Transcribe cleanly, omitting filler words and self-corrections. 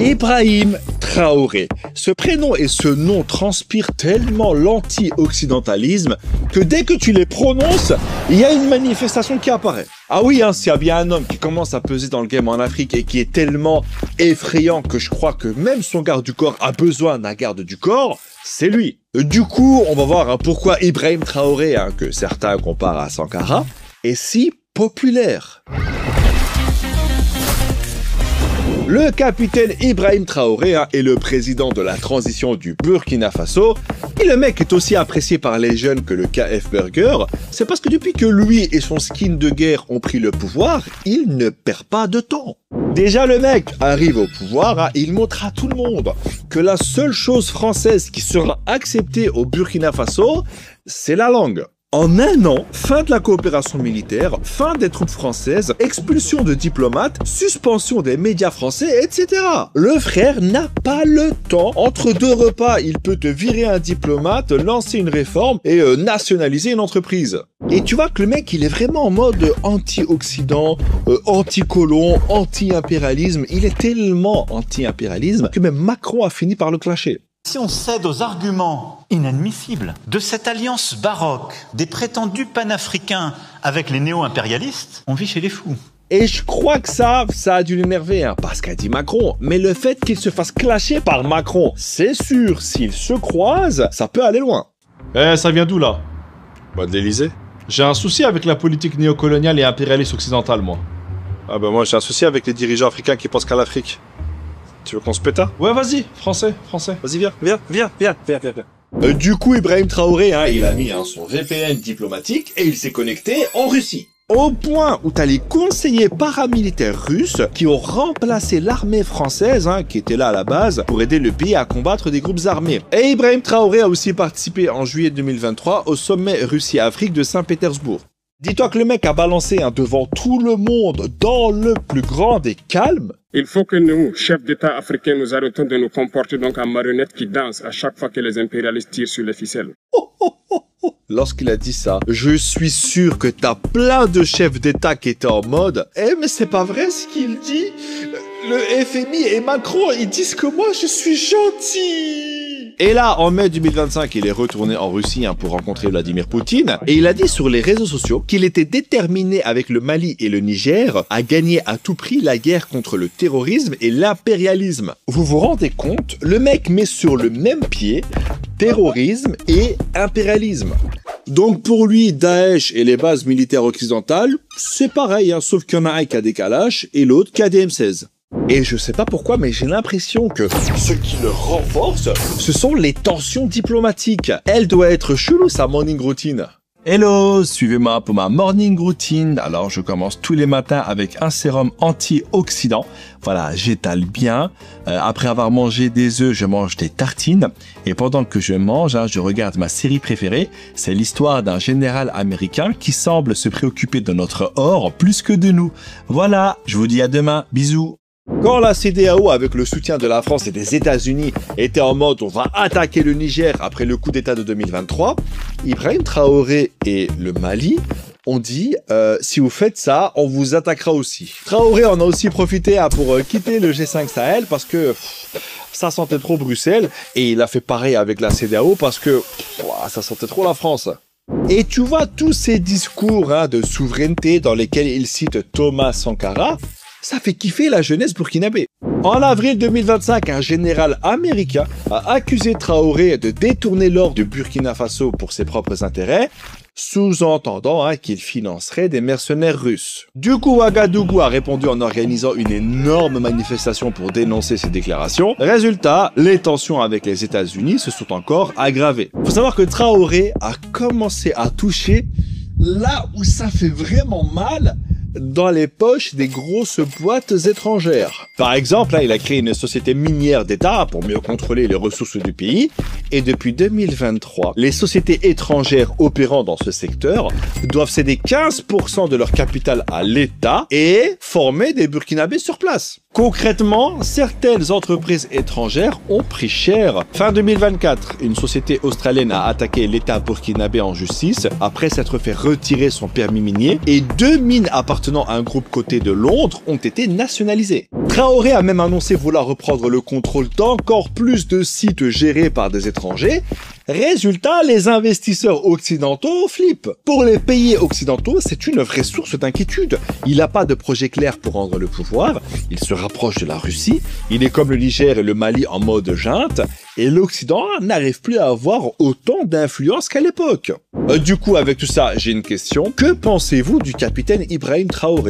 Ibrahim Traoré. Ce prénom et ce nom transpirent tellement l'anti-occidentalisme que dès que tu les prononces, il y a une manifestation qui apparaît. Ah oui, s'il y a bien un homme qui commence à peser dans le game en Afrique et qui est tellement effrayant que je crois que même son garde du corps a besoin d'un garde du corps, c'est lui. Du coup, on va voir pourquoi Ibrahim Traoré, que certains comparent à Sankara, est si populaire. Le capitaine Ibrahim Traoré est le président de la transition du Burkina Faso. Et le mec est aussi apprécié par les jeunes que le KF Burger. C'est parce que depuis que lui et son skin de guerre ont pris le pouvoir, il ne perd pas de temps. Déjà, le mec arrive au pouvoir, il montre à tout le monde que la seule chose française qui sera acceptée au Burkina Faso, c'est la langue. En un an, fin de la coopération militaire, fin des troupes françaises, expulsion de diplomates, suspension des médias français, etc. Le frère n'a pas le temps. Entre deux repas, il peut te virer un diplomate, lancer une réforme et nationaliser une entreprise. Et tu vois que le mec, il est vraiment en mode anti-Occident, anti-colon, anti-impérialisme. Il est tellement anti-impérialisme que même Macron a fini par le clasher. Si on cède aux arguments inadmissibles de cette alliance baroque des prétendus panafricains avec les néo-impérialistes, on vit chez les fous. Et je crois que ça a dû l'énerver, parce qu'a dit Macron. Mais le fait qu'il se fasse clasher par Macron, c'est sûr, s'ils se croisent, ça peut aller loin. Ça vient d'où là? Bah de l'Elysée. J'ai un souci avec la politique néocoloniale et impérialiste occidentale, moi. Ah bah moi j'ai un souci avec les dirigeants africains qui pensent qu'à l'Afrique. Tu veux qu'on se péta? Ouais, vas-y, français. Vas-y, viens. Du coup, Ibrahim Traoré, il a mis son VPN diplomatique et il s'est connecté en Russie. Au point où t'as les conseillers paramilitaires russes qui ont remplacé l'armée française, qui était là à la base, pour aider le pays à combattre des groupes armés. Et Ibrahim Traoré a aussi participé en juillet 2023 au sommet Russie-Afrique de Saint-Pétersbourg. Dis-toi que le mec a balancé devant tout le monde, dans le plus grand des calmes. Il faut que nous, chefs d'État africains, nous arrêtons de nous comporter donc en marionnettes qui dansent à chaque fois que les impérialistes tirent sur les ficelles. Lorsqu'il a dit ça, je suis sûr que t'as plein de chefs d'État qui étaient en mode « Eh mais c'est pas vrai ce qu'il dit. Le FMI et Macron, ils disent que moi je suis gentil !» Et là, en mai 2025, il est retourné en Russie pour rencontrer Vladimir Poutine. Et il a dit sur les réseaux sociaux qu'il était déterminé avec le Mali et le Niger à gagner à tout prix la guerre contre le terrorisme et l'impérialisme. Vous vous rendez compte? Le mec met sur le même pied terrorisme et impérialisme. Donc pour lui, Daesh et les bases militaires occidentales, c'est pareil, sauf qu'il y en a un qui a des Kalash et l'autre qui a des M16. Et je sais pas pourquoi, mais j'ai l'impression que ce qui le renforce, ce sont les tensions diplomatiques. Elle doit être chelou, sa morning routine. Hello, suivez-moi pour ma morning routine. Alors, je commence tous les matins avec un sérum anti-oxydant. Voilà, j'étale bien. Après avoir mangé des œufs, je mange des tartines. Et pendant que je mange, je regarde ma série préférée. C'est l'histoire d'un général américain qui semble se préoccuper de notre or plus que de nous. Voilà, je vous dis à demain. Bisous. Quand la CEDEAO, avec le soutien de la France et des États-Unis, était en mode « on va attaquer le Niger après le coup d'État de 2023 », Ibrahim Traoré et le Mali ont dit si vous faites ça, on vous attaquera aussi ». Traoré en a aussi profité pour quitter le G5 Sahel parce que ça sentait trop Bruxelles, et il a fait pareil avec la CEDEAO parce que ça sentait trop la France. Et tu vois tous ces discours de souveraineté dans lesquels il cite Thomas Sankara, ça fait kiffer la jeunesse burkinabé. En avril 2025, un général américain a accusé Traoré de détourner l'or du Burkina Faso pour ses propres intérêts, sous-entendant qu'il financerait des mercenaires russes. Du coup, Ouagadougou a répondu en organisant une énorme manifestation pour dénoncer ces déclarations. Résultat, les tensions avec les États-Unis se sont encore aggravées. Faut savoir que Traoré a commencé à toucher là où ça fait vraiment mal, dans les poches des grosses boîtes étrangères. Par exemple, il a créé une société minière d'État pour mieux contrôler les ressources du pays, Et depuis 2023, les sociétés étrangères opérant dans ce secteur doivent céder 15% de leur capital à l'État et former des Burkinabés sur place. Concrètement, certaines entreprises étrangères ont pris cher. Fin 2024, une société australienne a attaqué l'État burkinabé en justice après s'être fait retirer son permis minier et 2 mines appartenant à un groupe coté de Londres ont été nationalisées. Traoré a même annoncé vouloir reprendre le contrôle d'encore plus de sites gérés par des étrangers. Résultat, les investisseurs occidentaux flippent. Pour les pays occidentaux, c'est une vraie source d'inquiétude. Il n'a pas de projet clair pour rendre le pouvoir, il se rapproche de la Russie, il est comme le Niger et le Mali en mode junte, et l'Occident n'arrive plus à avoir autant d'influence qu'à l'époque. Du coup, avec tout ça, j'ai une question. Que pensez-vous du capitaine Ibrahim Traoré ?